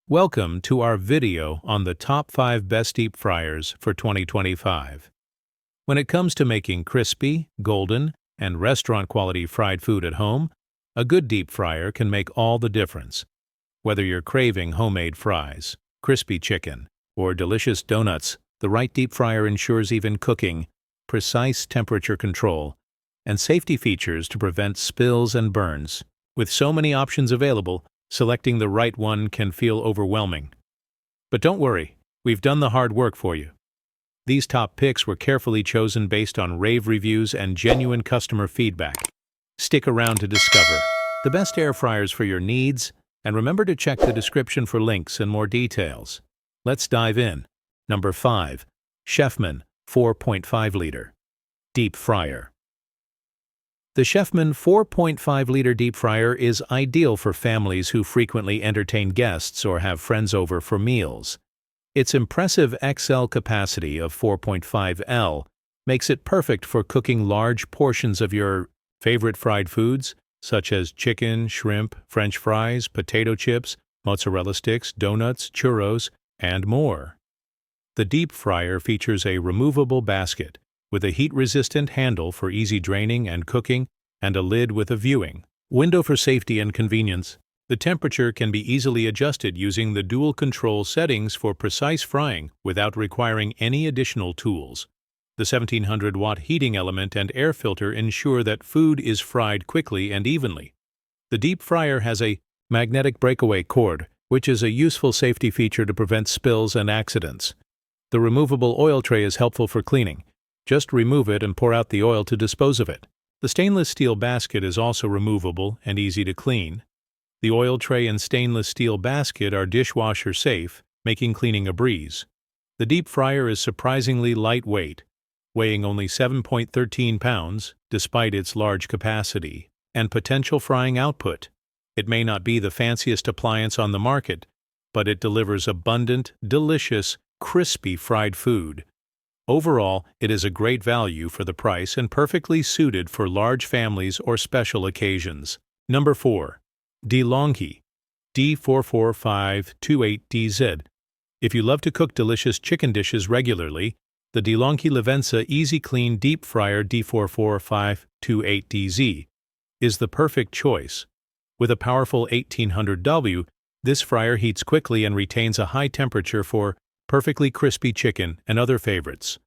Welcome to our video on the top 5 best deep fryers for 2025. When it comes to making crispy, golden, and restaurant-quality fried food at home, a good deep fryer can make all the difference. Whether you're craving homemade fries, crispy chicken, or delicious donuts, the right deep fryer ensures even cooking, precise temperature control, and safety features to prevent spills and burns. With so many options available, selecting the right one can feel overwhelming. But don't worry, we've done the hard work for you. These top picks were carefully chosen based on rave reviews and genuine customer feedback. Stick around to discover the best air fryers for your needs, and remember to check the description for links and more details. Let's dive in. Number 5. Chefman 4.5-liter Deep Fryer. The Chefman 4.5-liter deep fryer is ideal for families who frequently entertain guests or have friends over for meals. Its impressive XL capacity of 4.5 L makes it perfect for cooking large portions of your favorite fried foods, such as chicken, shrimp, French fries, potato chips, mozzarella sticks, donuts, churros, and more. The deep fryer features a removable basket with a heat-resistant handle for easy draining and cooking, and a lid with a viewing window for safety and convenience. The temperature can be easily adjusted using the dual control settings for precise frying without requiring any additional tools. The 1700-watt heating element and air filter ensure that food is fried quickly and evenly. The deep fryer has a magnetic breakaway cord, which is a useful safety feature to prevent spills and accidents. The removable oil tray is helpful for cleaning. Just remove it and pour out the oil to dispose of it. The stainless steel basket is also removable and easy to clean. The oil tray and stainless steel basket are dishwasher safe, making cleaning a breeze. The deep fryer is surprisingly lightweight, weighing only 7.13 pounds despite its large capacity and potential frying output. It may not be the fanciest appliance on the market, but it delivers abundant, delicious, crispy fried food. Overall, it is a great value for the price and perfectly suited for large families or special occasions. Number 4. DeLonghi D44528DZ. If you love to cook delicious chicken dishes regularly, the DeLonghi Livenza Easy Clean Deep Fryer D44528DZ is the perfect choice. With a powerful 1800W, this fryer heats quickly and retains a high temperature for perfectly crispy chicken and other favorites.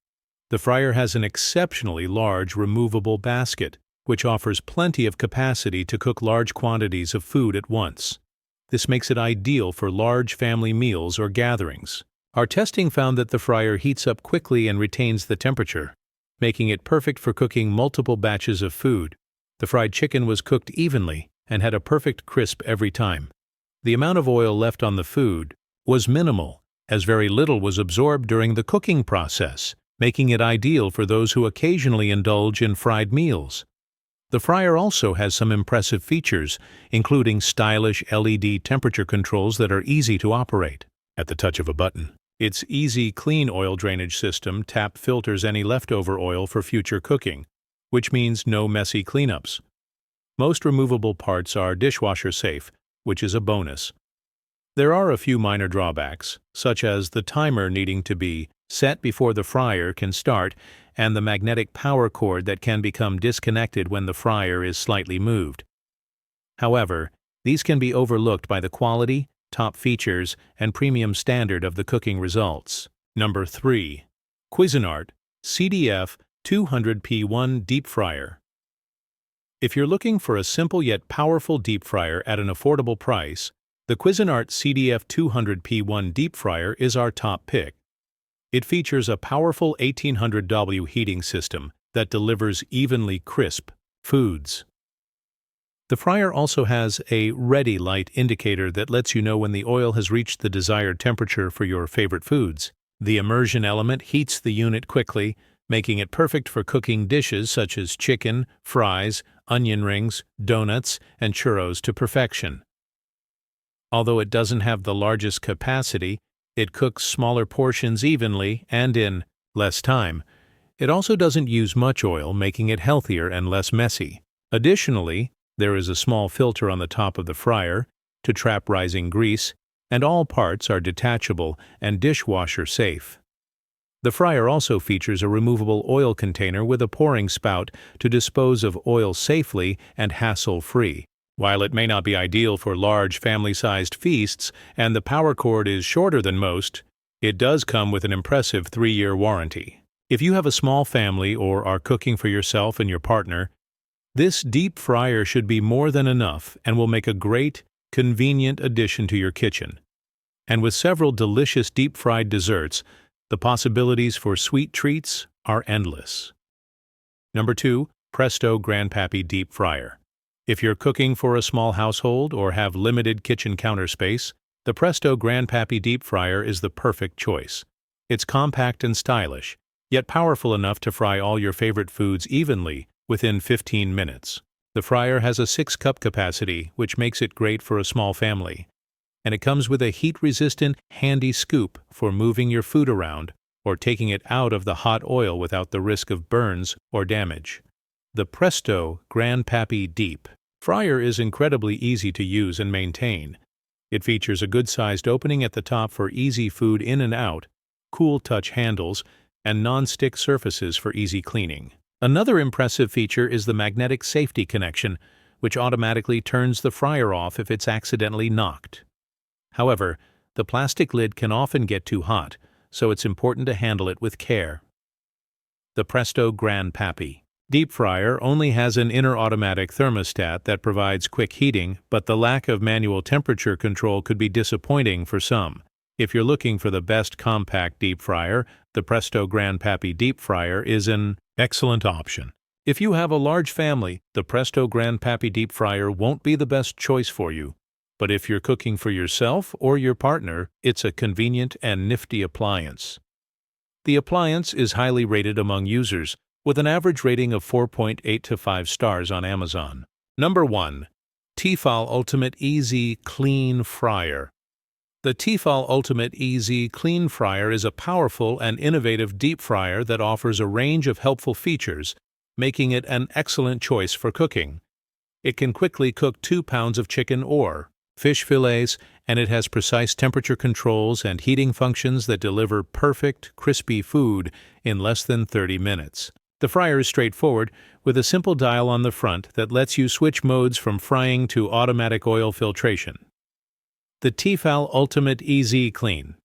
The fryer has an exceptionally large removable basket, which offers plenty of capacity to cook large quantities of food at once. This makes it ideal for large family meals or gatherings. Our testing found that the fryer heats up quickly and retains the temperature, making it perfect for cooking multiple batches of food. The fried chicken was cooked evenly and had a perfect crisp every time. The amount of oil left on the food was minimal, as very little was absorbed during the cooking process, making it ideal for those who occasionally indulge in fried meals. The fryer also has some impressive features, including stylish LED temperature controls that are easy to operate at the touch of a button. Its easy clean oil drainage system tap filters any leftover oil for future cooking, which means no messy cleanups. Most removable parts are dishwasher safe, which is a bonus. There are a few minor drawbacks, such as the timer needing to be set before the fryer can start and the magnetic power cord that can become disconnected when the fryer is slightly moved. However, these can be overlooked by the quality, top features, and premium standard of the cooking results. Number 3. Cuisinart CDF 200P1 Deep Fryer. If you're looking for a simple yet powerful deep fryer at an affordable price, the Cuisinart CDF 200P1 Deep Fryer is our top pick. It features a powerful 1800W heating system that delivers evenly crisp foods. The fryer also has a ready light indicator that lets you know when the oil has reached the desired temperature for your favorite foods. The immersion element heats the unit quickly, making it perfect for cooking dishes such as chicken, fries, onion rings, donuts, and churros to perfection. Although it doesn't have the largest capacity, it cooks smaller portions evenly and in less time. It also doesn't use much oil, making it healthier and less messy. Additionally, there is a small filter on the top of the fryer to trap rising grease and all parts are detachable and dishwasher safe. The fryer also features a removable oil container with a pouring spout to dispose of oil safely and hassle-free. While it may not be ideal for large family-sized feasts and the power cord is shorter than most, it does come with an impressive 3-year warranty. If you have a small family or are cooking for yourself and your partner, this deep fryer should be more than enough and will make a great, convenient addition to your kitchen. And with several delicious deep-fried desserts, the possibilities for sweet treats are endless. Number 2. Presto Grandpappy Deep Fryer. If you're cooking for a small household or have limited kitchen counter space, the Presto Grandpappy Deep Fryer is the perfect choice. It's compact and stylish, yet powerful enough to fry all your favorite foods evenly within 15 minutes. The fryer has a 6-cup capacity, which makes it great for a small family. And it comes with a heat-resistant, handy scoop for moving your food around or taking it out of the hot oil without the risk of burns or damage. The Presto Grandpappy Deep Fryer is incredibly easy to use and maintain. It features a good-sized opening at the top for easy food in and out, cool touch handles, and non-stick surfaces for easy cleaning. Another impressive feature is the magnetic safety connection, which automatically turns the fryer off if it's accidentally knocked. However, the plastic lid can often get too hot, so it's important to handle it with care. The Presto Grandpappy Deep Fryer only has an inner automatic thermostat that provides quick heating, but the lack of manual temperature control could be disappointing for some. If you're looking for the best compact deep fryer, the Presto Grandpappy Deep Fryer is an excellent option. If you have a large family, the Presto Grandpappy Deep Fryer won't be the best choice for you. But if you're cooking for yourself or your partner, it's a convenient and nifty appliance. The appliance is highly rated among users, with an average rating of 4.8 to 5 stars on Amazon. Number 1. T-fal Ultimate Easy Clean Fryer. The T-fal Ultimate Easy Clean Fryer is a powerful and innovative deep fryer that offers a range of helpful features, making it an excellent choice for cooking. It can quickly cook 2 pounds of chicken or fish fillets, and it has precise temperature controls and heating functions that deliver perfect, crispy food in less than 30 minutes. The fryer is straightforward, with a simple dial on the front that lets you switch modes from frying to automatic oil filtration. The T-fal Ultimate Easy Clean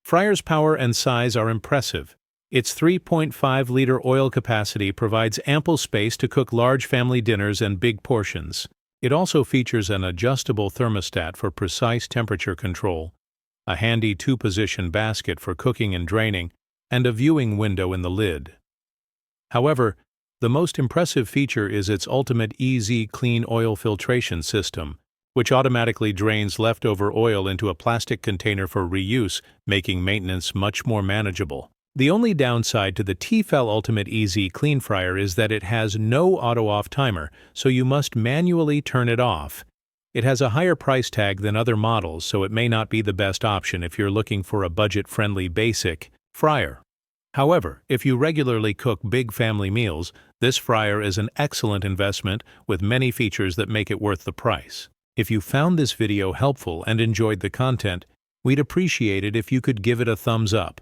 Fryer's power and size are impressive. Its 3.5-liter oil capacity provides ample space to cook large family dinners and big portions. It also features an adjustable thermostat for precise temperature control, a handy 2-position basket for cooking and draining, and a viewing window in the lid. However, the most impressive feature is its Ultimate Easy Clean Oil Filtration System, which automatically drains leftover oil into a plastic container for reuse, making maintenance much more manageable. The only downside to the T-fal Ultimate Easy Clean Fryer is that it has no auto-off timer, so you must manually turn it off. It has a higher price tag than other models, so it may not be the best option if you're looking for a budget-friendly basic fryer. However, if you regularly cook big family meals, this fryer is an excellent investment with many features that make it worth the price. If you found this video helpful and enjoyed the content, we'd appreciate it if you could give it a thumbs up.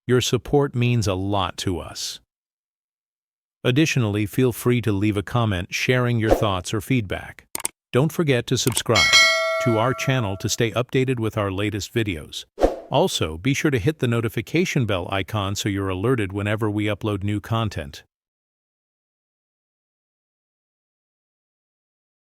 Your support means a lot to us. Additionally, feel free to leave a comment sharing your thoughts or feedback. Don't forget to subscribe to our channel to stay updated with our latest videos. Also, be sure to hit the notification bell icon so you're alerted whenever we upload new content.